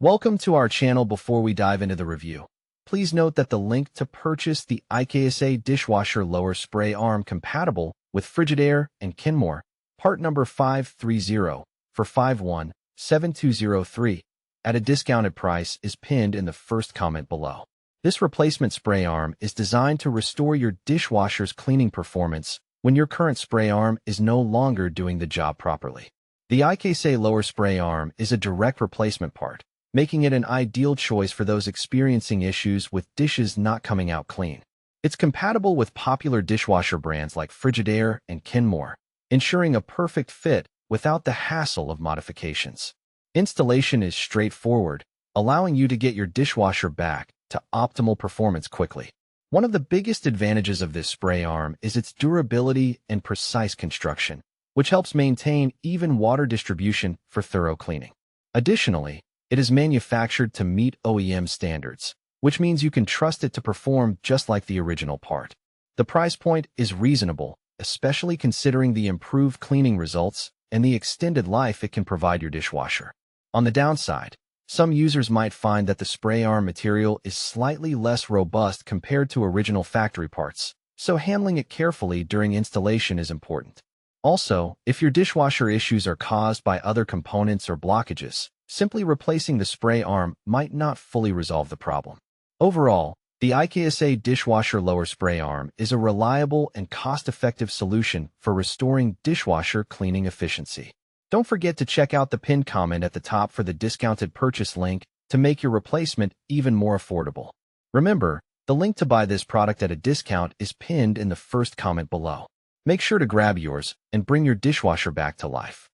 Welcome to our channel. Before we dive into the review, please note that the link to purchase the IKSA Dishwasher Lower Spray Arm compatible with Frigidaire and Kenmore, part number 530 for 517203 at a discounted price is pinned in the first comment below. This replacement spray arm is designed to restore your dishwasher's cleaning performance when your current spray arm is no longer doing the job properly. The IKSA Lower Spray Arm is a direct replacement part, making it an ideal choice for those experiencing issues with dishes not coming out clean. It's compatible with popular dishwasher brands like Frigidaire and Kenmore, ensuring a perfect fit without the hassle of modifications. Installation is straightforward, allowing you to get your dishwasher back to optimal performance quickly. One of the biggest advantages of this spray arm is its durability and precise construction, which helps maintain even water distribution for thorough cleaning. Additionally, it is manufactured to meet OEM standards, which means you can trust it to perform just like the original part. The price point is reasonable, especially considering the improved cleaning results and the extended life it can provide your dishwasher. On the downside, some users might find that the spray arm material is slightly less robust compared to original factory parts, so handling it carefully during installation is important. Also, if your dishwasher issues are caused by other components or blockages, simply replacing the spray arm might not fully resolve the problem. Overall, the IKSA Dishwasher Lower Spray Arm is a reliable and cost-effective solution for restoring dishwasher cleaning efficiency. Don't forget to check out the pinned comment at the top for the discounted purchase link to make your replacement even more affordable. Remember, the link to buy this product at a discount is pinned in the first comment below. Make sure to grab yours and bring your dishwasher back to life.